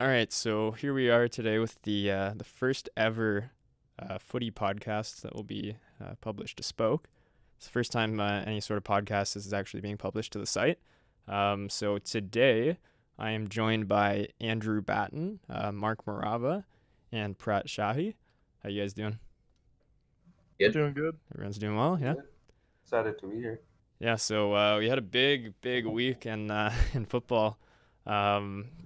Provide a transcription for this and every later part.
All right, so here we are today with the first ever footy podcast that will be published to Spoke. It's the first time any sort of podcast is actually being published to the site. So today I am joined by Andrew Batten, Mark Morava, and Prat Shahi. How you guys doing? Good. Doing good. Everyone's doing well, yeah? Good. Excited to be here. Yeah, so we had a big week in in football.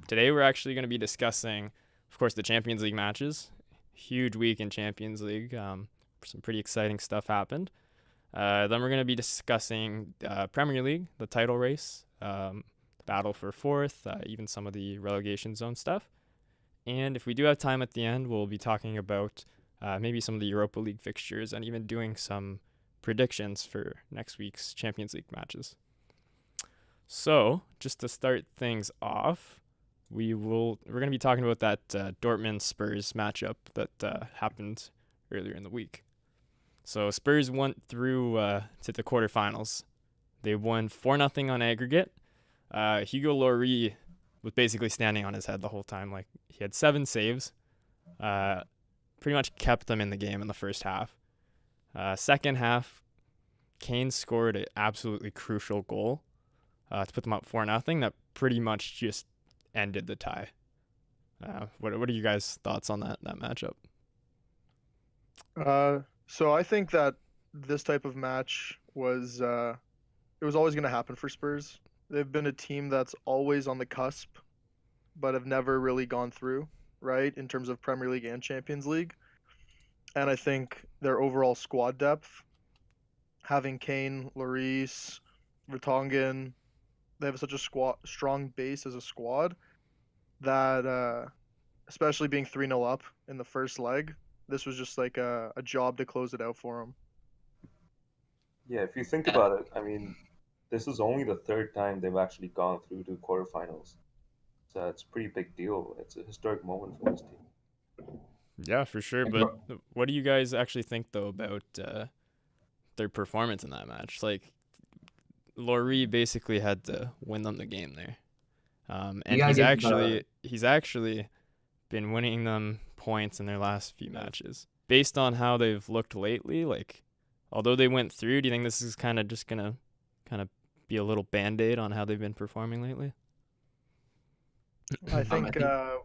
Today we're actually going to be discussing, of course, the Champions League matches. Huge week in Champions League. Some pretty exciting stuff happened. Then we're going to be discussing Premier League, the title race, the battle for fourth, even some of the relegation zone stuff. And if we do have time at the end, we'll be talking about maybe some of the Europa League fixtures and even doing some predictions for next week's Champions League matches. So, just to start things off, we're going to be talking about that Dortmund Spurs matchup that happened earlier in the week. So, Spurs went through to the quarterfinals. They won 4-0 on aggregate. Hugo Lloris was basically standing on his head the whole time. Like, he had 7 saves. Pretty much kept them in the game in the first half. Second half, Kane scored an absolutely crucial goal to put them up 4-0. That pretty much just ended the tie. What are you guys' thoughts on that matchup? So I think that this type of match was it was always going to happen for Spurs. They've been a team that's always on the cusp, but have never really gone through, right, in terms of Premier League and Champions League. And I think their overall squad depth, having Kane, Lloris, Vertonghen, they have such a strong base as a squad that, especially being 3-0 up in the first leg, this was just like a job to close it out for them. Yeah, if you think about it, I mean, this is only the third time they've actually gone through to quarterfinals. So it's a pretty big deal. It's a historic moment for this team. Yeah, for sure. But what do you guys actually think, though, about their performance in that match? Like, Lloris basically had to win them the game there. You And gotta he's give actually been winning them points in their last few matches. Based on how they've looked lately, like, although they went through, do you think this is kind of just gonna be a little band-aid on how they've been performing lately? I think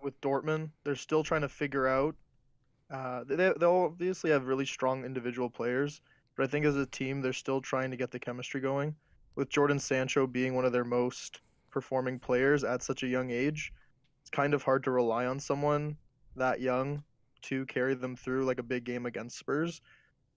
with Dortmund, they're still trying to figure out. They'll obviously have really strong individual players, but I think as a team, they're still trying to get the chemistry going. With Jordan Sancho being one of their most performing players at such a young age, it's kind of hard to rely on someone that young to carry them through like a big game against Spurs,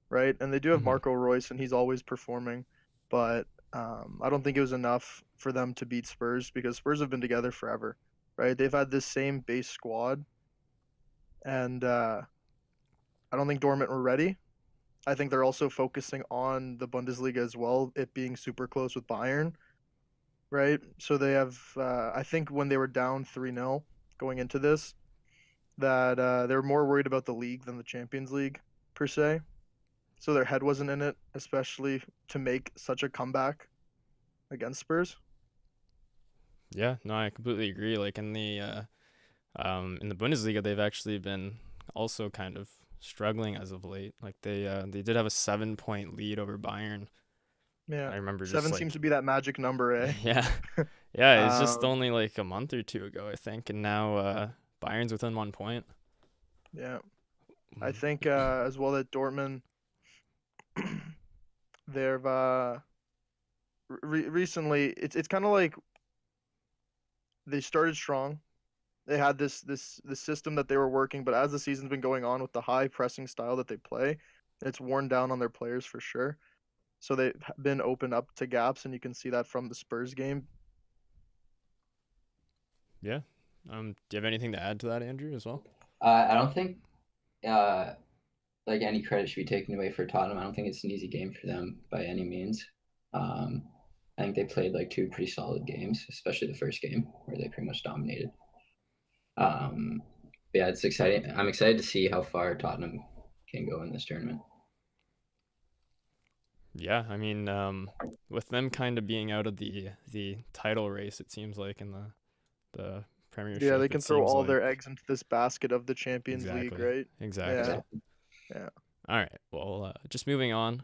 right? And they do have Mhm. Marco Royce, and he's always performing, but I don't think it was enough for them to beat Spurs because Spurs have been together forever, right? They've had this same base squad, and I don't think Dortmund were ready. I think they're also focusing on the Bundesliga as well, it being super close with Bayern, right? So they have, I think when they were down 3-0 going into this, that they were more worried about the league than the Champions League per se. So their head wasn't in it, especially to make such a comeback against Spurs. Yeah, no, I completely agree. Like in the Bundesliga, they've actually been also kind of struggling as of late. Like they did have a 7-point lead over Bayern. Yeah, I remember just 7 seems like to be that magic number, eh? yeah, yeah. It's just Um, only like a month or two ago, I think, and now Bayern's within 1 point. yeah, I Mhm. think as well that Dortmund, they've recently it's kind of like they started strong. They had this system that they were working, but as the season's been going on with the high pressing style that they play, it's worn down on their players for sure. So they've been opened up to gaps, and you can see that from the Spurs game. Yeah. Do you have anything to add to that, Andrew, as well? I don't think uh, like any credit should be taken away for Tottenham. I don't think it's an easy game for them by any means. Um, I think they played like 2 pretty solid games, especially the first game where they pretty much dominated. Um, yeah, it's exciting. I'm excited to see how far Tottenham can go in this tournament. Yeah, I mean, with them kind of being out of the title race, it seems like in the Premiership. Yeah, they it can throw seems all like. their eggs into this basket of the Champions League, Exactly. right? Exactly. Yeah. Exactly. Yeah. All right. Well, just moving on.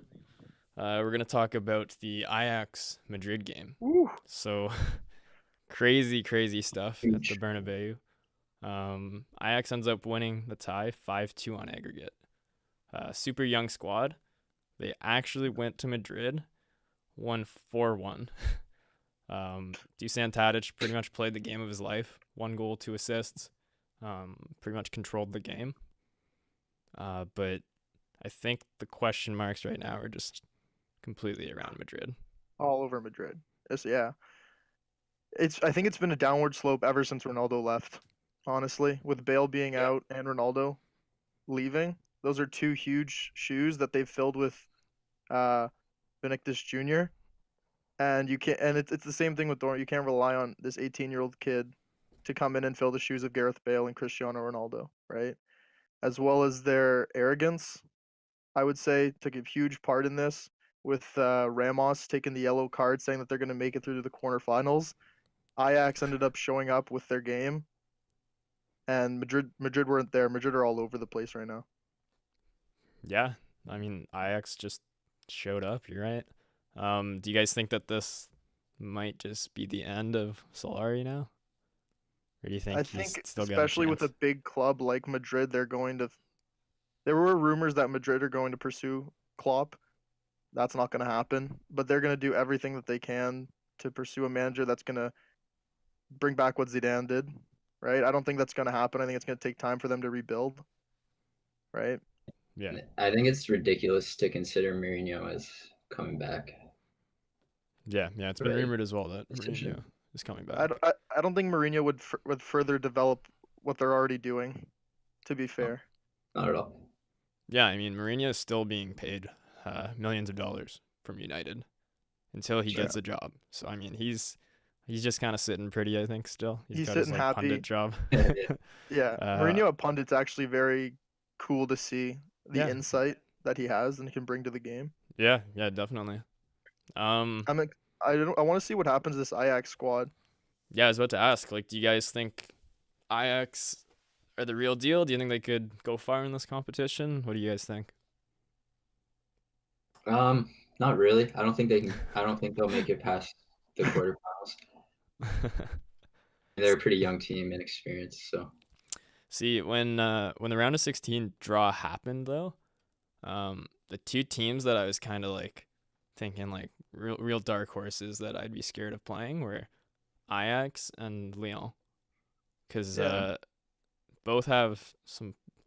We're gonna talk about the Ajax Madrid game. Woo. So crazy stuff at the Huge. Bernabeu. Ajax ends up winning the tie 5-2 on aggregate. Super young squad. They actually went to Madrid, won 4-1. Dusan Tadic pretty much played the game of his life. 1 goal, 2 assists. Pretty much controlled the game. But I think the question marks right now are just completely around Madrid. All over Madrid. Yeah. I think it's been a downward slope ever since Ronaldo left. Honestly, with Bale being out and Ronaldo leaving, those are 2 huge shoes that they've filled with Vinicius Jr. And you can't, and it's the same thing with Dortmund. You can't rely on this 18-year-old kid to come in and fill the shoes of Gareth Bale and Cristiano Ronaldo, right? As well as their arrogance, I would say, took a huge part in this, with Ramos taking the yellow card, saying that they're going to make it through to the quarterfinals. Ajax ended up showing up with their game, and Madrid weren't there. Madrid are all over the place right now. Yeah, I mean Ajax just showed up. You're right. Do you guys think that this might just be the end of Solari now, or do you think I he's think, still got a especially with a chance? big club like Madrid, they're going to. There were rumors that Madrid are going to pursue Klopp. That's not going to happen, but they're going to do everything that they can to pursue a manager that's going to bring back what Zidane did, right? I don't think that's going to happen. I think it's going to take time for them to rebuild, right? Yeah, I think it's ridiculous to consider Mourinho as coming back. yeah. It's been Right. rumored as well that Decision. Mourinho is coming I, back. I don't think Mourinho would further develop what they're already doing, to be fair. Not at all. Yeah, I mean Mourinho is still being paid millions of dollars from United until he Sure. gets a job. So I mean he's just kind of sitting pretty. I think still He's got his sitting like happy. pundit job. Yeah. Yeah, Mourinho at pundit's actually very cool to see the Yeah. insight that he has and can bring to the game. Yeah, definitely. I want to see what happens to this Ajax squad. Yeah, I was about to ask, like, do you guys think Ajax are the real deal? Do you think they could go far in this competition? What do you guys think? Not really. I don't think they can. I don't think they'll make it past the quarterfinals. They're a pretty young team, inexperienced. So See, when the round of 16 draw happened though, the 2 teams that I was kind of like thinking like real dark horses that I'd be scared of playing were Ajax and Lyon, because Yeah. both have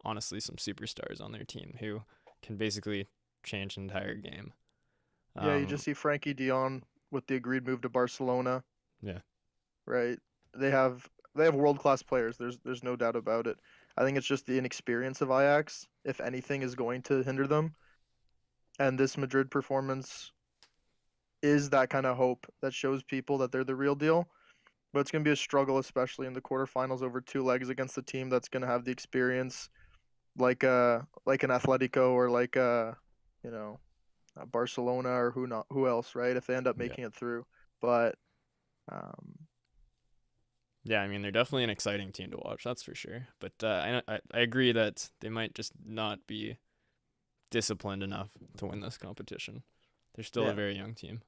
honestly some superstars on their team who can basically change an entire game. Yeah, you just see Frankie Dion with the agreed move to Barcelona. Yeah. Right. They have world-class players. There's no doubt about it. I think it's just the inexperience of Ajax, if anything, is going to hinder them. And this Madrid performance is that kind of hope that shows people that they're the real deal. But it's going to be a struggle, especially in the quarterfinals over 2 legs against a team that's going to have the experience, like an Atletico or like a Barcelona or who else, right? If they end up Yeah. making it through, but um, Yeah, I mean they're definitely an exciting team to watch, that's for sure. But I agree that they might just not be disciplined enough to win this competition. They're still Yeah. a very young team.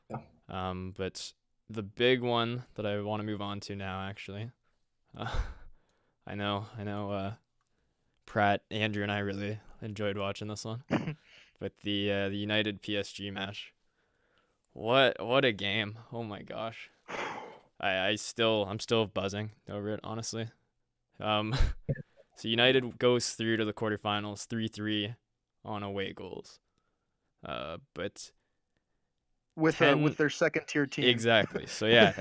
Yeah. But the big one that I want to move on to now, actually, I know, Pratt, Andrew, and I really enjoyed watching this one. But the United PSG match, what a game! Oh my gosh. I'm still buzzing over it, honestly. So United goes through to the quarterfinals 3-3 on away goals. But with 10 their second tier team. exactly. So yeah,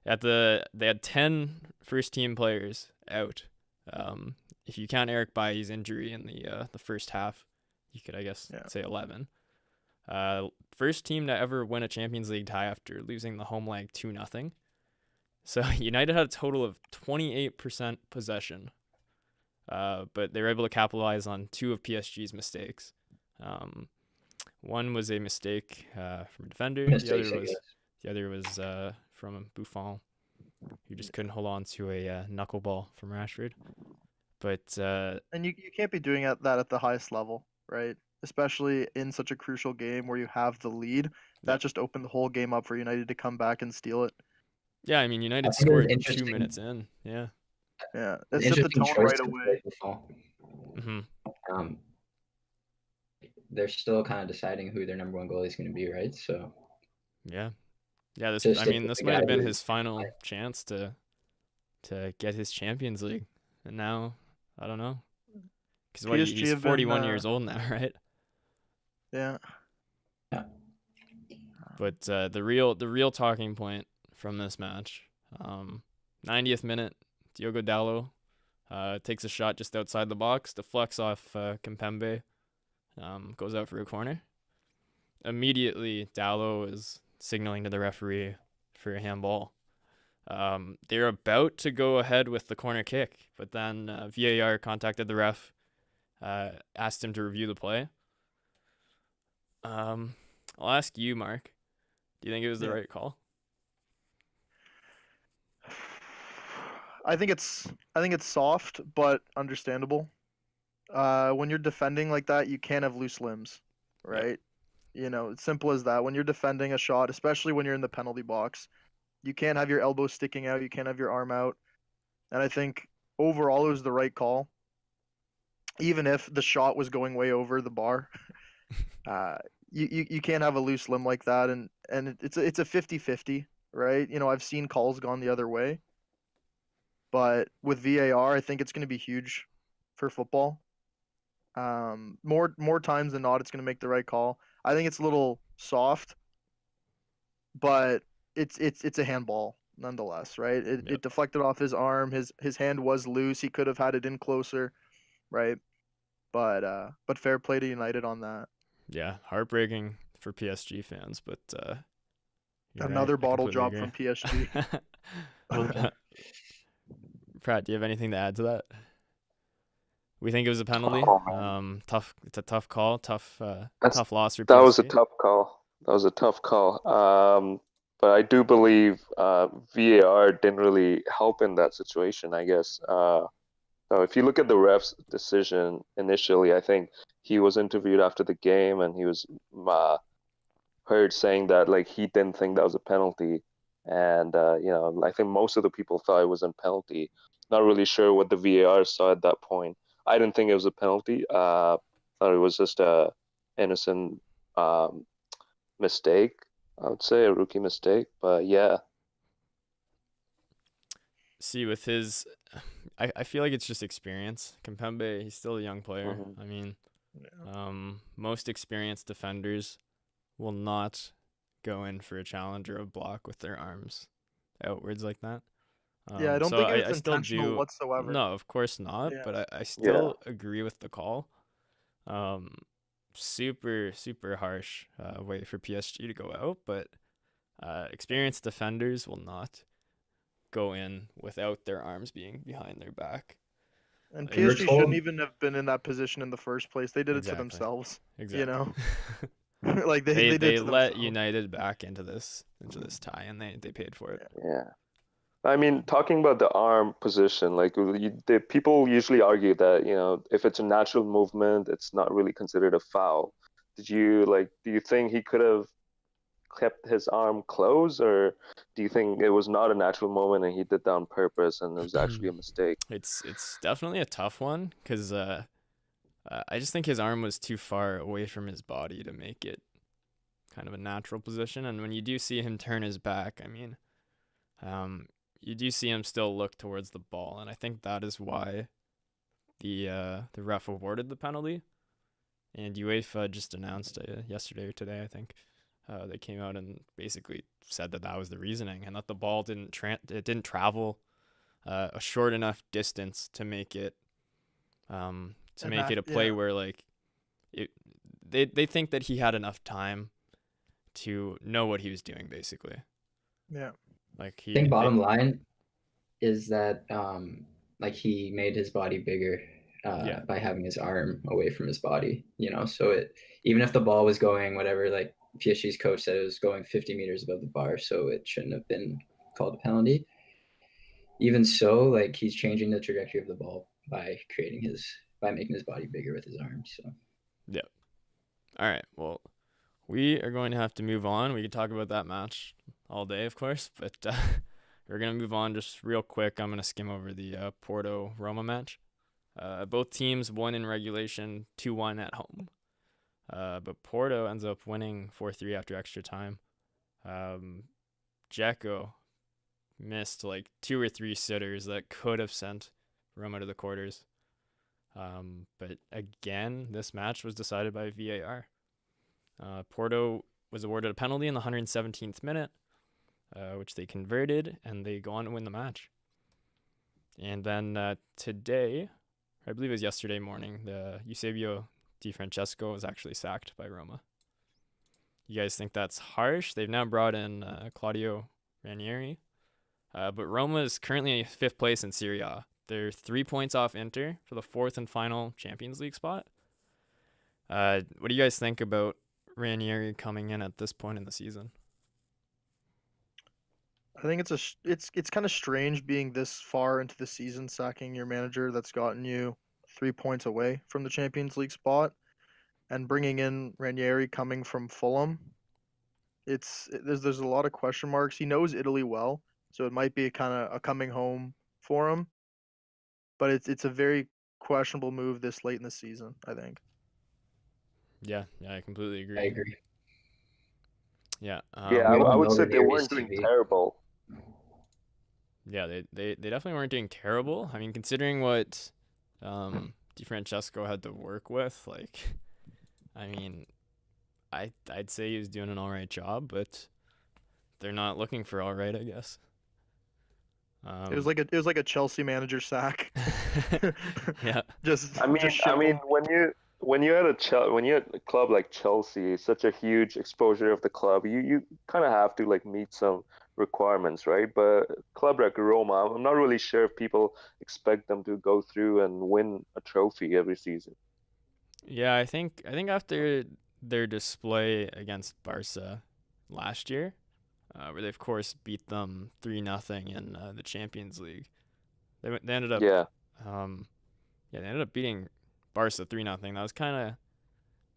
they had 10 first team players out. If you count Eric Bailly's injury in the first half, you could say 11. First team to ever win a Champions League tie after losing the home leg 2-0. So United had a total of 28% possession, but they were able to capitalize on 2 of PSG's mistakes. One was a mistake from a defender. mistakes, The other was from Buffon. who just couldn't hold on to a knuckleball from Rashford. But And you can't be doing that at the highest level, right? Especially in such a crucial game where you have the lead. That yeah, just opened the whole game up for United to come back and steal it. yeah, I mean I United think it was scored 2 interesting. minutes in. Yeah. Yeah, An it set the interesting tone choice right to play away. the fall. Hmm. They're still kind of deciding who their number one goalie is going to be, right? So Yeah. Yeah, this to I stick mean with this the might guy have been who, his final chance to get his Champions League. And now, I don't know. Cuz what PSG he's have been 41 years old now, right? yeah. yeah, But the real talking point from this match, 90th minute, Diogo Dalot takes a shot just outside the box, deflects off Kimpembe, goes out for a corner. Immediately, Dalot is signaling to the referee for a handball. They're about to go ahead with the corner kick, but then VAR contacted the ref, asked him to review the play. I'll ask you, Mark. Do you think it was the Yeah. right call? I think it's soft but understandable. When you're defending like that, you can't have loose limbs, Yep. right? You know, it's simple as that. When you're defending a shot, especially when you're in the penalty box, you can't have your elbow sticking out, you can't have your arm out. And I think overall it was the right call. Even if the shot was going way over the bar, uh, you can't have a loose limb like that, and it's a 50-50, right? You know, I've seen calls gone the other way, but with VAR, I think it's going to be huge for football. More times than not, it's going to make the right call. I think it's a little soft, but it's a handball nonetheless, right? It, Yep. it deflected off his arm. His hand was loose. He could have had it in closer, right? But fair play to United on that. Yeah, heartbreaking for PSG fans, but you're right. Another I bottle completely job agree. from PSG. Pratt, do you have anything to add to that? We think it was a penalty. Oh man, Tough. It's a tough call. that's Tough loss for that was a PSG. tough call. That was a tough call. But I do believe VAR didn't really help in that situation. I guess. So if you look at the ref's decision initially, I think he was interviewed after the game and he was heard saying that like he didn't think that was a penalty, and I think most of the people thought it was a penalty. Not really sure what the VAR saw at that point. I didn't think it was a penalty. Thought it was just a innocent mistake. I would say a rookie mistake, but yeah. See, with his, I feel like it's just experience. Kimpembe, he's still a young player. Mhm. I mean, most experienced defenders will not go in for a challenge or a block with their arms outwards like that. Yeah, I don't So think it's I still intentional do. whatsoever. No, of course not. Yeah. But I Yeah. still agree with the call. Um, super harsh way for PSG to go out, but experienced defenders will not go in without their arms being behind their back. And We were PSG told- shouldn't even have been in that position in the first place. They did it to Exactly. themselves. Exactly. You know, like they did they it to let themselves. United back into this tie, and they paid for it. Yeah. I mean, talking about the arm position, like people usually argue that, if it's a natural movement, it's not really considered a foul. Do you think he could have kept his arm closed, or do you think it was not a natural movement and he did that on purpose and it was actually a mistake? It's definitely a tough one because I just think his arm was too far away from his body to make it kind of a natural position. And when you do see him turn his back, I mean, you do see him still look towards the ball, and I think that is why the ref awarded the penalty. And UEFA just announced yesterday or today, I think, they came out and basically said that that was the reasoning, and that the ball didn't travel a short enough distance to make it a play where like they think that he had enough time to know what he was doing, basically. Yeah. Like I think bottom line is that like he made his body bigger by having his arm away from his body, so even if the ball was going whatever, like PSG's coach said, it was going 50 meters above the bar, so it shouldn't have been called a penalty. even so, like he's changing the trajectory of the ball by making his body bigger with his arms. So Yeah. All right. Well, we are going to have to move on. We could talk about that match all day, of course, but we're going to move on just real quick. I'm going to skim over the Porto Roma match. Both teams won in regulation 2-1 at home. But Porto ends up winning 4-3 after extra time. Dzeko missed like 2 or 3 sitters that could have sent Roma to the quarters. But again, this match was decided by VAR. Porto was awarded a penalty in the 117th minute, which they converted, and they go on to win the match. And then today, I believe it was yesterday morning, the Eusebio Di Francesco was actually sacked by Roma. You guys think that's harsh? They've now brought in Claudio Ranieri. But Roma is currently in 5th place in Serie A. They're 3 points off Inter for the 4th and final Champions League spot. What do you guys think about Ranieri coming in at this point in the season? I think it's kind of strange being this far into the season sacking your manager that's gotten you 3 points away from the Champions League spot, and bringing in Ranieri coming from Fulham. There's a lot of question marks. He knows Italy well, so it might be kind of a coming home for him, but it's a very questionable move this late in the season, I think. Yeah, I completely agree. I agree. Yeah. Yeah, We all I would know say they Ranieri's weren't doing TV. terrible. Yeah, they definitely weren't doing terrible. I mean, considering what Di Francesco had to work with, like, I mean, I'd say he was doing an all right job, but they're not looking for all right, I guess. It was like a Chelsea manager sack. Yeah. just I mean, just ship him. when you had a club like Chelsea, such a huge exposure of the club, you kind of have to like meet some requirements, right? But club like Roma, I'm not really sure if people expect them to go through and win a trophy every season. Yeah, I think after their display against Barca last year, where they of course beat them 3-0 in the Champions League, they ended up Yeah, they ended up beating Barca 3-0. That was kind of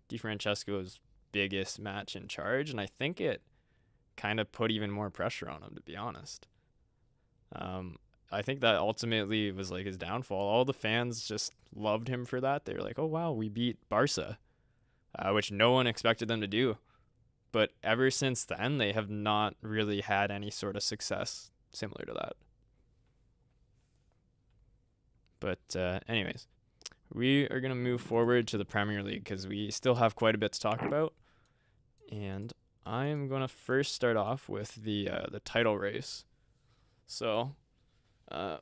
Di Francesco's biggest match in charge, and I think it kind of put even more pressure on him, to be honest. I think that ultimately was like his downfall. All the fans just loved him for that. They were like, "Oh wow, we beat Barca," which no one expected them to do. But ever since then, they have not really had any sort of success similar to that. But anyways, we are gonna move forward to the Premier League because we still have quite a bit to talk about, and I am gonna first start off with the title race. So,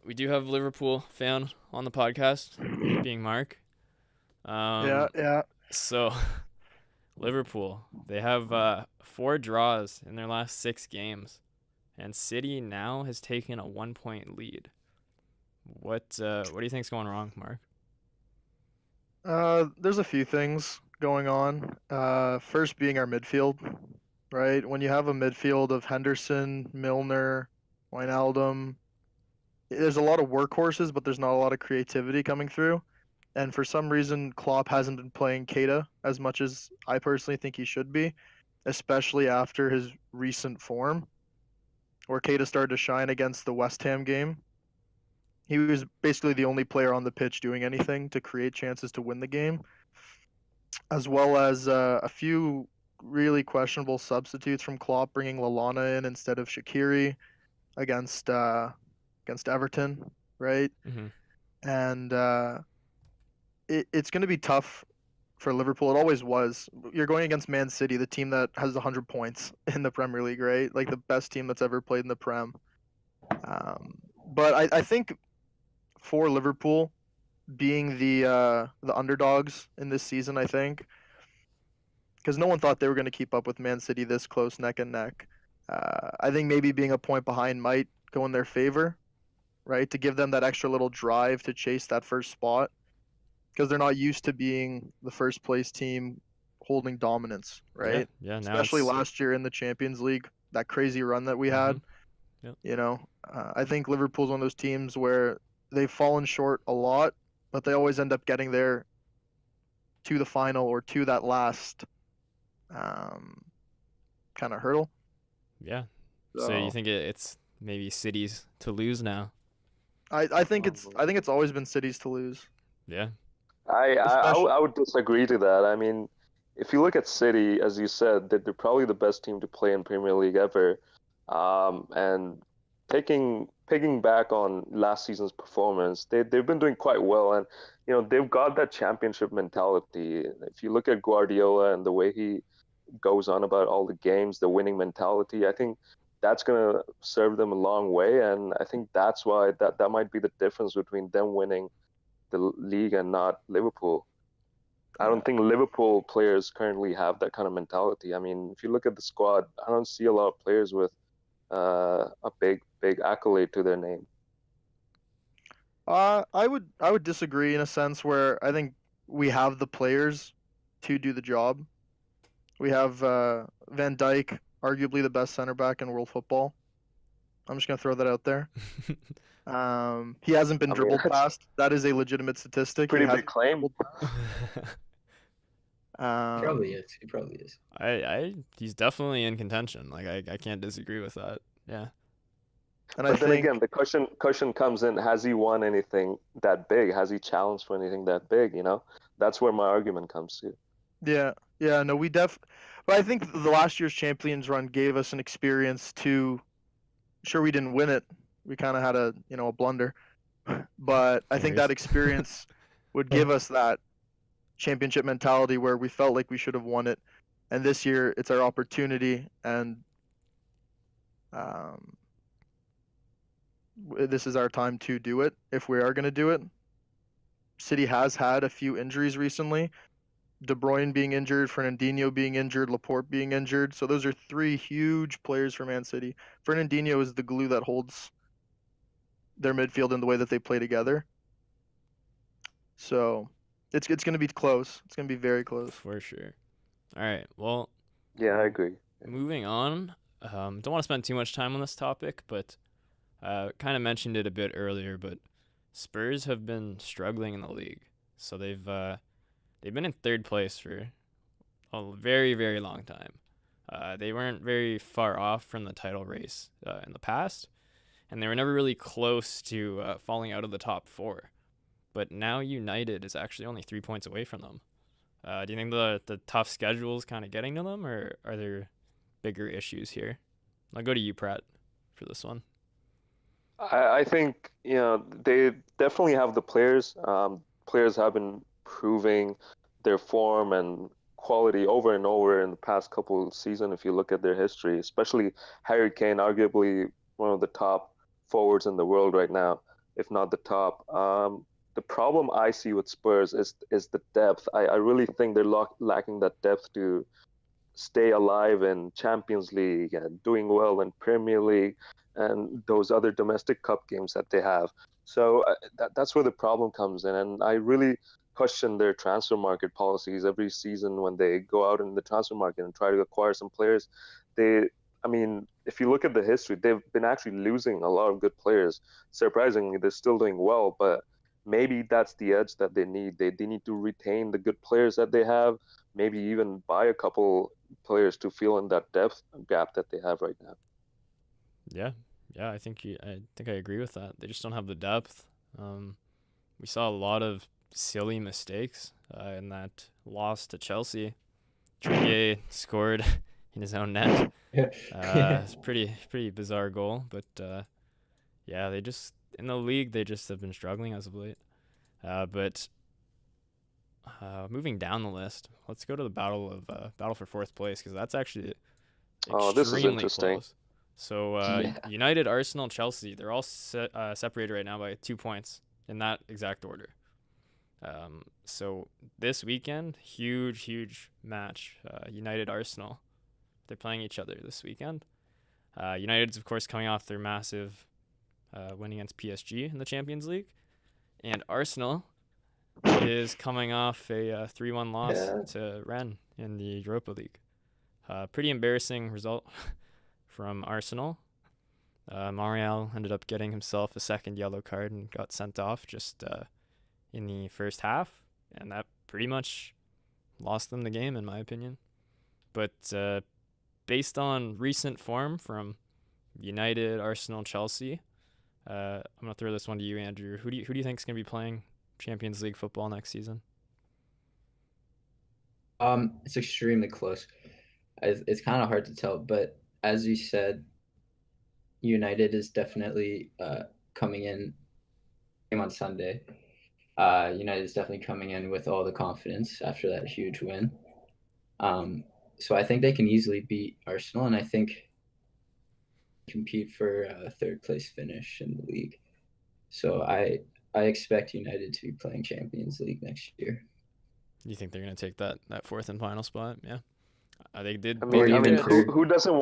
we do have a Liverpool fan on the podcast, being Mark. Yeah. So, Liverpool, they have 4 draws in their last 6 games, and City now has taken a 1-point lead. What do you think's going wrong, Mark? There's a few things going on. First being our midfield, right? When you have a midfield of Henderson, Milner, Wijnaldum, there's a lot of workhorses, but there's not a lot of creativity coming through. And for some reason, Klopp hasn't been playing Keita as much as I personally think he should be, especially after his recent form, where Keita started to shine against the West Ham game. He was basically the only player on the pitch doing anything to create chances to win the game, as well as a few really questionable substitutes from Klopp, bringing Lallana in instead of Shaqiri against Everton, right? Mm-hmm. And it's going to be tough for Liverpool. It always was. You're going against Man City, the team that has 100 points in the Premier League, right? Like the best team that's ever played in the Prem. But I think for Liverpool being the underdogs in this season, I think, because no one thought they were going to keep up with Man City this close, neck and neck. I think maybe being a point behind might go in their favor, right? To give them that extra little drive to chase that first spot, because they're not used to being the first place team holding dominance, right? Yeah. Now Especially it's last year in the Champions League, that crazy run that we had. Yep. You know, I think Liverpool's one of those teams where they've fallen short a lot, but they always end up getting there to the final or to that last kind of hurdle. Yeah. So you So think it's maybe City's to lose now? I think Probably. it's always been City's to lose, Yeah. especially. I would disagree to that. I mean, if you look at City, as you said, they're probably the best team to play in Premier League ever. And picking back on last season's performance, they've been doing quite well, and they've got that championship mentality. If you look at Guardiola and the way he goes on about all the games, the winning mentality, I think that's gonna serve them a long way, and I think that's why that might be the difference between them winning the league and not Liverpool. I Yeah. don't think Liverpool players currently have that kind of mentality. I mean, if you look at the squad, I don't see a lot of players with a big accolade to their name. I would disagree in a sense where I think we have the players to do the job. We have Van Dijk, arguably the best center back in world football. I'm just gonna throw that out there. He hasn't been I mean, dribbled that's past. That is a legitimate statistic. pretty He big hasn't claim. dribbled past. Probably is. He probably is. He's definitely in contention. Like I can't disagree with that. Yeah. And I But then think again, the question comes in: has he won anything that big? Has he challenged for anything that big? That's where my argument comes to. yeah, no, but I think the last year's Champions run gave us an experience to. Sure, we didn't win it. We kind of had a blunder, but I No think worries. that experience would give us that championship mentality where we felt like we should have won it. And this year, it's our opportunity, and um, this is our time to do it if we are going to do it. City has had a few injuries recently. De Bruyne being injured, Fernandinho being injured, Laporte being injured. So those are three huge players for Man City. Fernandinho is the glue that holds their midfield in the way that they play together. So it's going to be close. It's going to be very close. For sure. All right. Well, Yeah, I agree. moving on. Don't want to spend too much time on this topic, but kind of mentioned it a bit earlier. But Spurs have been struggling in the league, so they've been in third place for a very, very long time. They weren't very far off from the title race in the past, and they were never really close to falling out of the top four. But now United is actually only 3 points away from them. Do you think the tough schedule is kind of getting to them, or are there bigger issues here? I'll go to you, Pratt, for this one. I think they definitely have the players. Players have been proving their form and quality over and over in the past couple of seasons. If you look at their history, especially Harry Kane, arguably one of the top forwards in the world right now, if not the top. The problem I see with Spurs is the depth. I really think they're lacking that depth to stay alive in Champions League and doing well in Premier League and those other domestic cup games that they have. So that's where the problem comes in, and I really question their transfer market policies every season when they go out in the transfer market and try to acquire some players. I mean, if you look at the history, they've been actually losing a lot of good players. Surprisingly, they're still doing well, but maybe that's the edge that they need. They need to retain the good players that they have, maybe even buy a couple players to fill in that depth gap that they have right now. Yeah, I think I agree with that. They just don't have the depth. We saw a lot of silly mistakes in that loss to Chelsea. Trippier scored in his own net. It's pretty bizarre goal, but yeah, they just in the league they just have been struggling as of late. But moving down the list, let's go to the battle for fourth place, because that's actually This is extremely interesting. close. So Yeah. United, Arsenal, Chelsea, they're all separated right now by 2 points in that exact order. So this weekend, huge match. United, Arsenal, they're playing each other this weekend. United's of course coming off their massive win against PSG in the Champions League, and Arsenal is coming off a 3-1 loss Yeah. to Rennes in the Europa League. Pretty embarrassing result from Arsenal, Marial ended up getting himself a second yellow card and got sent off just in the first half, and that pretty much lost them the game, in my opinion. But based on recent form from United, Arsenal, Chelsea, I'm gonna throw this one to you, Andrew. Who do you think is gonna be playing Champions League football next season? It's extremely close. It's kind of hard to tell, but as you said, United is definitely coming in game on Sunday. United is definitely coming in with all the confidence after that huge win. So I think they can easily beat Arsenal, and I think compete for a third place finish in the league. So I expect United to be playing Champions League next year. You think they're gonna take that fourth and final spot? Yeah, they did. I They mean, did even get. who doesn't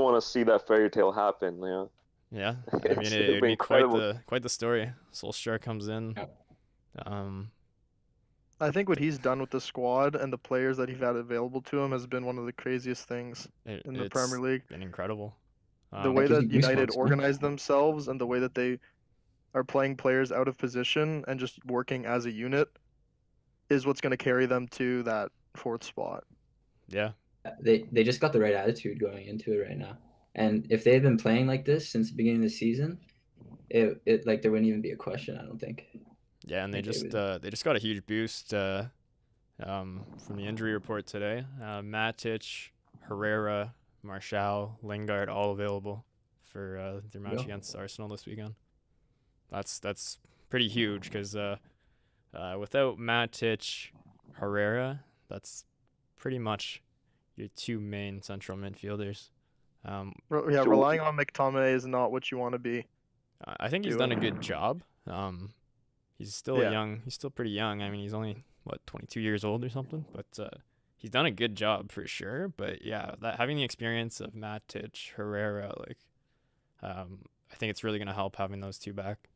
wanna see that fairy tale happen? You know, Yeah, I mean it's, it'd be be incredible. quite the story. Solskjaer comes in. Yeah. I think what he's done with the squad and the players that he's had available to him has been one of the craziest things in the Premier It's League. been incredible. The That way gives that me United goosebumps, man. organize themselves and the way that they are playing players out of position and just working as a unit is what's going to carry them to that fourth spot. Yeah, They just got the right attitude going into it right now. And if they had been playing like this since the beginning of the season, it like there wouldn't even be a question, I don't think. yeah, and I think they just got a huge boost from the injury report today. Matic, Herrera, Martial, Lingard, all available for their match Yeah. against Arsenal this weekend. That's pretty huge because without Matic, Herrera, that's pretty much your two main central midfielders. Yeah, So- relying on McTominay is not what you want to be. I think he's done a good job. He's still Yeah. young. He's still pretty young. I mean, he's only 22 years old or something, but he's done a good job for sure. But yeah, that having the experience of Matic, Herrera, I think it's really gonna help having those two back.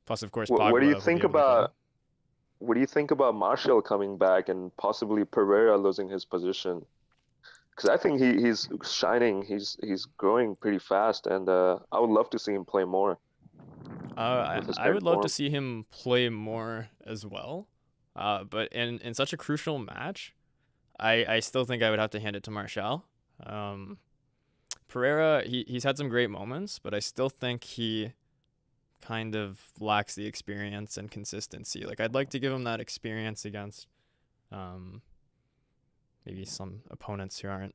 Plus, of course, Pogba What do you will be think able to play. about what do you think about Martial coming back and possibly Pereira losing his position? Because I think he's shining. He's growing pretty fast, and I would love to see him play more with his I would current love to form. see him play more as well. But in such a crucial match, I still think I would have to hand it to Martial. Pereira, he's had some great moments, but I still think he kind of lacks the experience and consistency. Like I'd like to give him that experience against maybe some opponents who aren't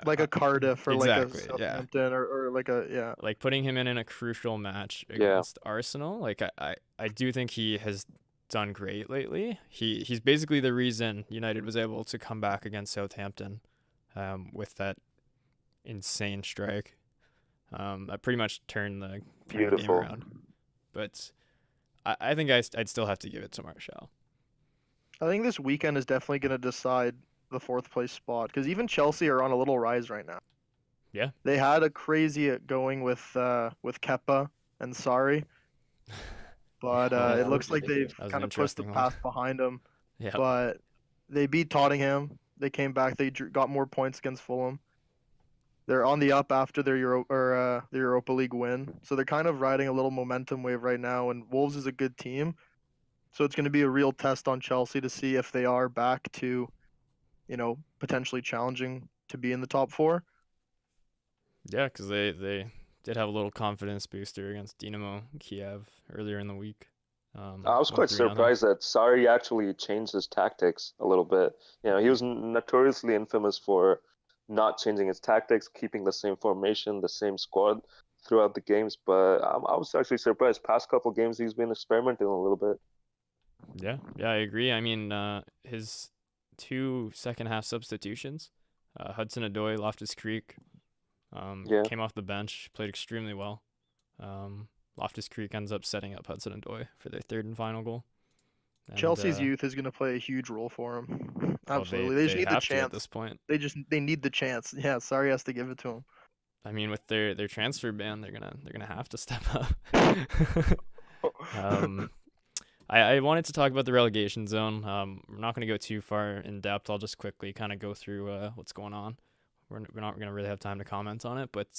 Like a Cardiff or exactly, like a yeah. Southampton or like a, yeah. Like putting him in a crucial match Yeah. against Arsenal. Like I do think he has done great lately. He's basically the reason United was able to come back against Southampton with that insane strike. That pretty much turned the game Beautiful. around. But I think I'd still have to give it to Martial. I think this weekend is definitely going to decide the fourth place spot because even Chelsea are on a little rise right now. Yeah. They had a crazy going with Kepa and Sarri, but Yeah, it that looks was like they've ridiculous. That was an kind of pushed the interesting one. past behind them. Yeah. But they beat Tottenham. They came back. They got more points against Fulham. They're on the up after their Europa League win, so they're kind of riding a little momentum wave right now. And Wolves is a good team, so it's going to be a real test on Chelsea to see if they are back to, potentially challenging to be in the top four. Yeah, because they did have a little confidence booster against Dinamo Kiev earlier in the week. I was quite 3-0. surprised that Sarri actually changed his tactics a little bit. You know, he was notoriously infamous for not changing his tactics, keeping the same formation, the same squad throughout the games. But I was actually surprised. Past couple games, he's been experimenting a little bit. Yeah, I agree. I mean, his two second half substitutions, Hudson Odoi, Loftus Creek, Yeah. came off the bench, played extremely well. Loftus Creek ends up setting up Hudson Odoi for their third and final goal. And, Chelsea's youth is going to play a huge role for them. well, Absolutely, they just they need the have to at chance. this point. They need the chance. Yeah, Sarri has to give it to them. I mean, with their transfer ban, they're gonna have to step up. I wanted to talk about the relegation zone. We're not going to go too far in depth. I'll just quickly kind of go through what's going on. We're not going to really have time to comment on it, but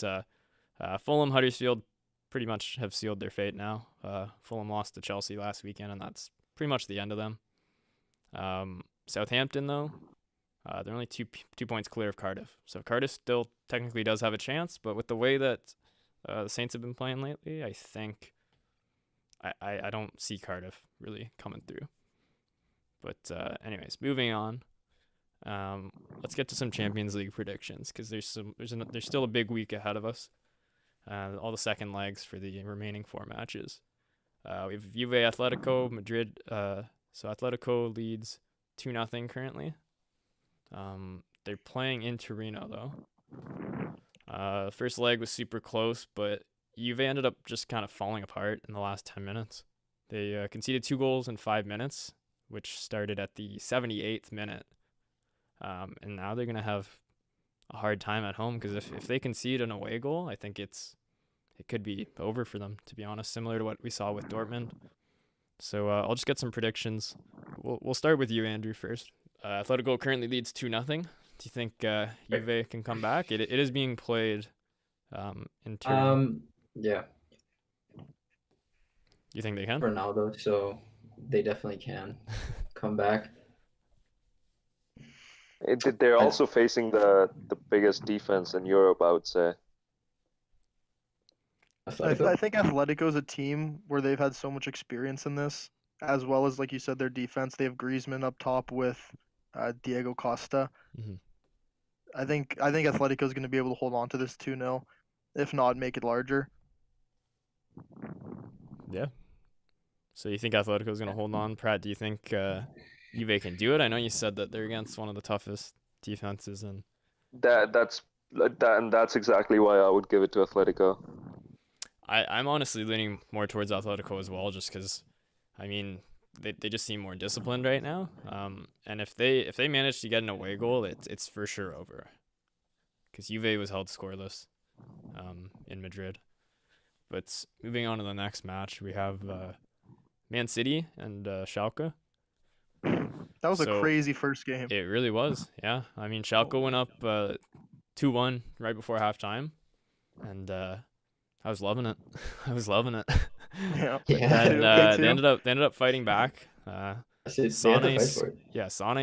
Fulham, Huddersfield pretty much have sealed their fate now. Fulham lost to Chelsea last weekend, and that's pretty much the end of them. Southampton, though, they're only 2 points clear of Cardiff. So Cardiff still technically does have a chance, but with the way that the Saints have been playing lately, I think I don't see Cardiff really coming through. But anyways, moving on. Let's get to some Champions League predictions because there's still a big week ahead of us. All the second legs for the remaining 4 matches. We have Juve, Atletico, Madrid. So Atletico leads 2-0 currently. They're playing in Torino though. First leg was super close, but Juve ended up just kind of falling apart in the last 10 minutes. They conceded 2 goals in 5 minutes, which started at the 78th minute. And now they're going to have a hard time at home because if they concede an away goal, I think it could be over for them, to be honest, similar to what we saw with Dortmund. So I'll just get some predictions. We'll start with you, Andrew, first. Atletico currently leads 2-0. Do you think Juve can come back? It is being played in Turin. Yeah. You think they can? Ronaldo, so they definitely can come back. They're also facing the biggest defense in Europe, I would say. I think Atletico is a team where they've had so much experience in this, as well as, like you said, their defense. They have Griezmann up top with Diego Costa. Mm-hmm. I think Atletico is going to be able to hold on to this 2-0, if not make it larger. Yeah. So you think Atletico is going to hold on? Pratt, do you think Juve can do it? I know you said that they're against one of the toughest defenses, and that's exactly why I would give it to Atletico. I'm honestly leaning more towards Atletico as well, just because, I mean, they just seem more disciplined right now. And if they manage to get an away goal, it's for sure over, because Juve was held scoreless in Madrid. But moving on to the next match, we have Man City and Schalke. That was a crazy first game. It really was, yeah. I mean, Schalke went up 2-1 right before halftime, and I was loving it. I was loving it. Yeah. And they ended up fighting back. Sane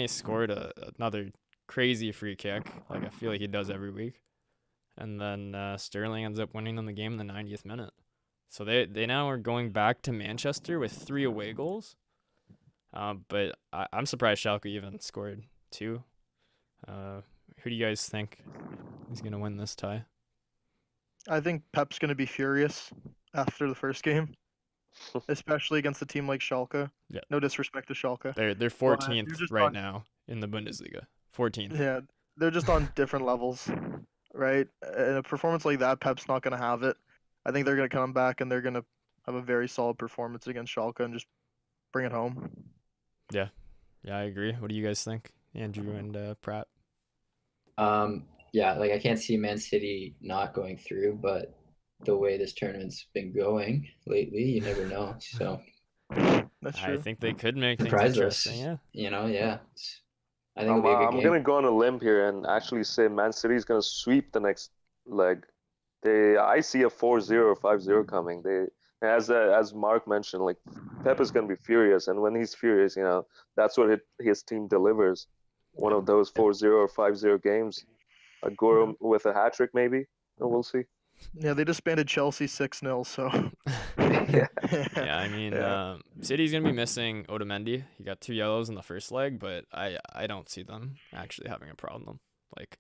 scored another crazy free kick, like I feel like he does every week. And then Sterling ends up winning them the game in the 90th minute. So they now are going back to Manchester with 3 away goals. But I'm surprised Schalke even scored 2. Who do you guys think is going to win this tie? I think Pep's going to be furious after the first game, especially against a team like Schalke. Yeah. No disrespect to Schalke. They're 14th right now in the Bundesliga. 14th. Yeah, they're just on different levels, right? In a performance like that, Pep's not going to have it. I think they're going to come back and they're going to have a very solid performance against Schalke and just bring it home. Yeah, I agree. What do you guys think, Andrew and Pratt? Yeah, like I can't see Man City not going through, but the way this tournament's been going lately, you never know. So that's true. I think they could make things surprise us. interesting. Yeah. You know, yeah. I think it'll be a good game. I'm gonna go on a limb here and actually say Man City's gonna sweep the next leg. I see a 4-0 or 5-0 coming. As Mark mentioned, like Pep is gonna be furious, and when he's furious, you know, that's what his team delivers. One of those 4-0 or 5-0 games. Aguero with a hat trick, maybe. We'll see. Yeah, they disbanded Chelsea 6-0, so. Yeah, I mean, City's gonna be missing Otamendi. He got 2 yellows in the first leg, but I don't see them actually having a problem. Like,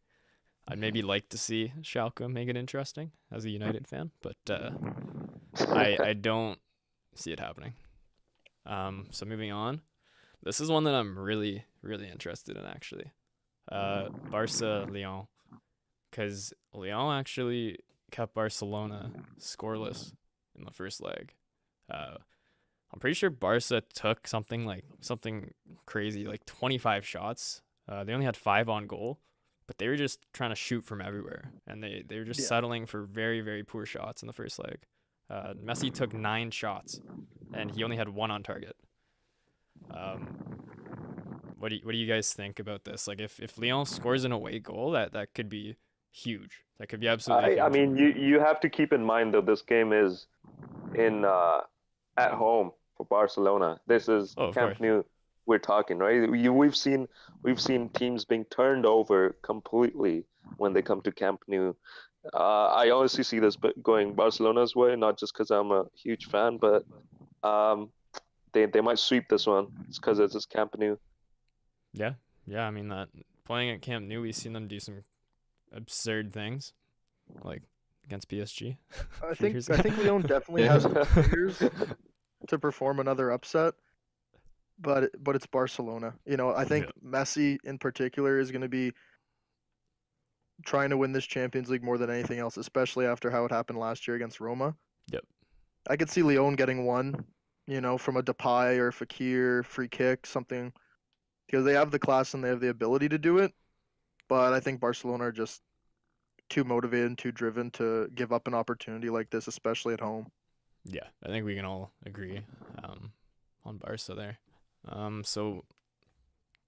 I'd maybe like to see Schalke make it interesting as a United fan, but I don't see it happening. So moving on, this is one that I'm really interested in actually. Barca-Lyon, because Lyon actually kept Barcelona scoreless in the first leg. I'm pretty sure Barca took something crazy, like 25 shots. They only had 5 on goal, but they were just trying to shoot from everywhere, and they were just settling for very, very poor shots in the first leg. Messi took 9 shots, and he only had 1 on target. What do you guys think about this? Like, if Lyon scores an away goal, that could be huge. That could be absolutely huge. I mean, you have to keep in mind that this game is in at home for Barcelona. This is Oh, of Camp course. Nou. We're talking, right? We've seen teams being turned over completely when they come to Camp Nou. I honestly see this going Barcelona's way, not just because I'm a huge fan, but um, they might sweep this one. It's because it's Camp Nou. Yeah, yeah. I mean that playing at Camp Nou, we've seen them do some absurd things, like against PSG I a few think years I ago. think Leon definitely has the players to perform another upset, but it's Barcelona. I think Messi in particular is going to be trying to win this Champions League more than anything else, especially after how it happened last year against Roma. Yep. I could see Leon getting one, from a Depay or Fekir free kick, something, because they have the class and they have the ability to do it. But I think Barcelona are just too motivated and too driven to give up an opportunity like this, especially at home. Yeah, I think we can all agree on Barca there. So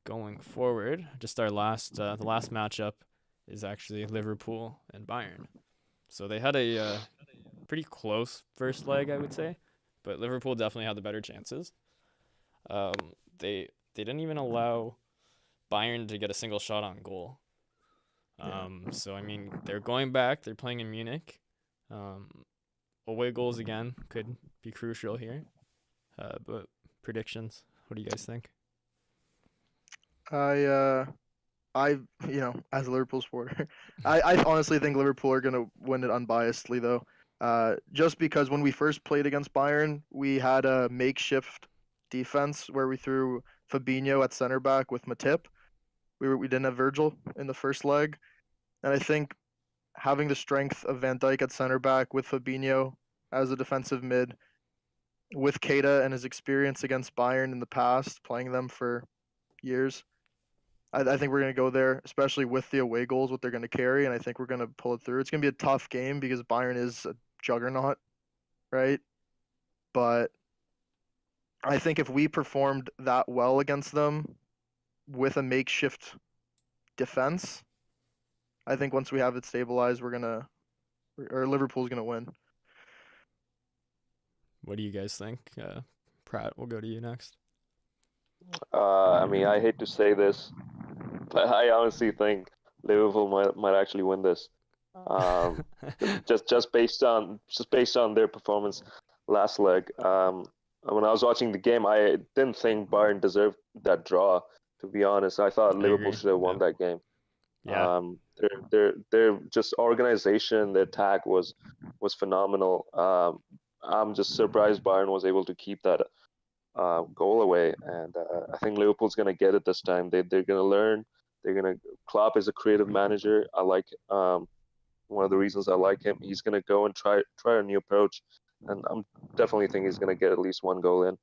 going forward, just the last matchup is actually Liverpool and Bayern. So they had a pretty close first leg, I would say, but Liverpool definitely had the better chances. They didn't even allow Bayern to get a single shot on goal. So I mean, they're going back. They're playing in Munich. Away goals again could be crucial here. But predictions, what do you guys think? As a Liverpool supporter, I honestly think Liverpool are gonna win it unbiasedly though. Just because when we first played against Bayern, we had a makeshift defense where we threw Fabinho at center back with Matip. We didn't have Virgil in the first leg, and I think having the strength of Van Dijk at center back with Fabinho as a defensive mid, with Keita and his experience against Bayern in the past, playing them for years, I think we're going to go there, especially with the away goals, what they're going to carry, and I think we're going to pull it through. It's going to be a tough game because Bayern is a juggernaut, right? But I think if we performed that well against them with a makeshift defense, I think once we have it stabilized, Liverpool's gonna win. What do you guys think? Pratt, we'll go to you next. I mean, I hate to say this, but I honestly think Liverpool might actually win this. Just based on their performance last leg. When I was watching the game, I didn't think Bayern deserved that draw. To be honest, I thought Liverpool should have won that game. Yeah. Their just organization, the attack was phenomenal. I'm just surprised Bayern was able to keep that goal away, and I think Liverpool's gonna get it this time. They're gonna learn. Klopp is a creative manager. I like one of the reasons I like him. He's gonna go and try a new approach, and I'm definitely think he's gonna get at least one goal in.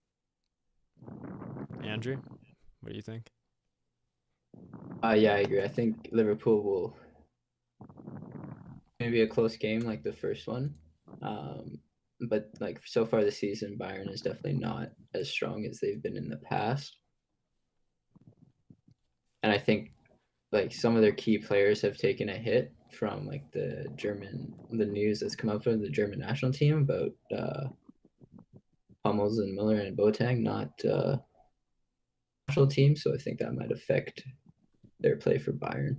Andrew, what do you think? Yeah, I agree. I think Liverpool will maybe a close game like the first one. But like so far this season, Bayern is definitely not as strong as they've been in the past. And I think like some of their key players have taken a hit from like the news that's come up from the German national team about Hummels and Müller and Boateng not national team. So I think that might affect their play for Bayern.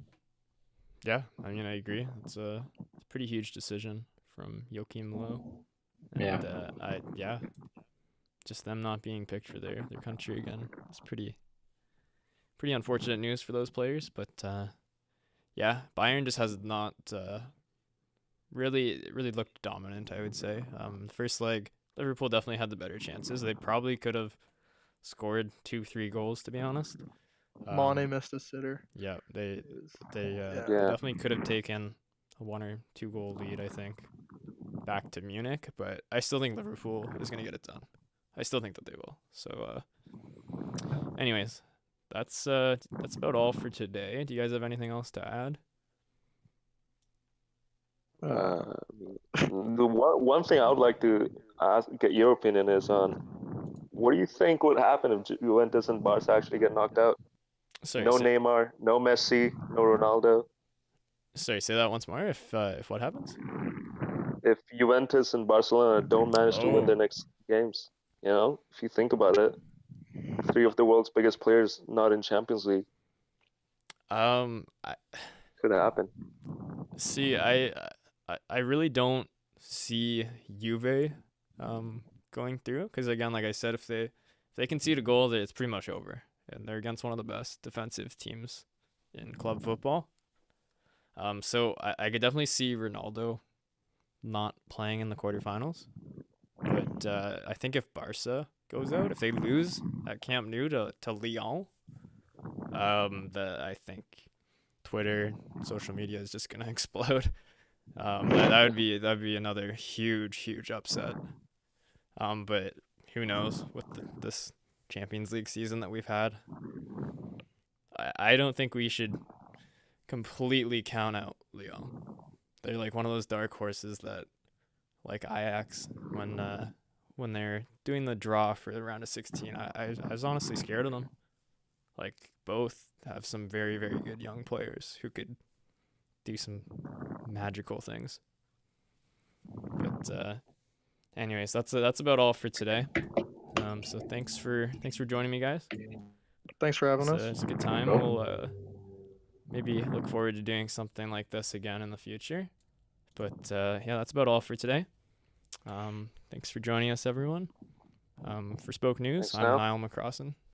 Yeah, I mean, I agree. It's a pretty huge decision from Joachim Löw. And, just them not being picked for their country again. It's pretty unfortunate news for those players. But Bayern just has not really looked dominant, I would say. First leg, Liverpool definitely had the better chances. They probably could have scored 2-3 goals, to be honest. Mane missed a sitter. Yeah, they definitely could have taken a 1 or 2 goal lead, I think, back to Munich, but I still think Liverpool is going to get it done. I still think that they will. So anyways, that's about all for today. Do you guys have anything else to add? The one thing I would like to get your opinion is on what do you think would happen if Juventus and Barca actually get knocked out? Sorry, No Neymar, no Messi, no Ronaldo. Sorry, say that once more. If what happens? If Juventus and Barcelona don't manage to win their Oh. next games, if you think about it, three of the world's biggest players not in Champions League I could happen. see. I really don't see Juve going through because again, like I said, if they concede a goal, it's pretty much over, and they're against one of the best defensive teams in club football. So I could definitely see Ronaldo not playing in the quarterfinals. But I think if Barca goes out, if they lose at Camp Nou to Lyon, I think Twitter, social media is just gonna explode. That'd be another huge upset. But who knows with this Champions League season that we've had. I don't think we should completely count out Lyon. They're like one of those dark horses that, like Ajax, when they're doing the draw for the round of 16, I was honestly scared of them. Like both have some very good young players who could do some magical things. But anyways, that's about all for today. So thanks for joining me, guys. Thanks for having us. It's a good time. We'll maybe look forward to doing something like this again in the future. But yeah, that's about all for today. Thanks for joining us, everyone. For Spoke News, Thanks, I'm Niall. Niall McCrossan.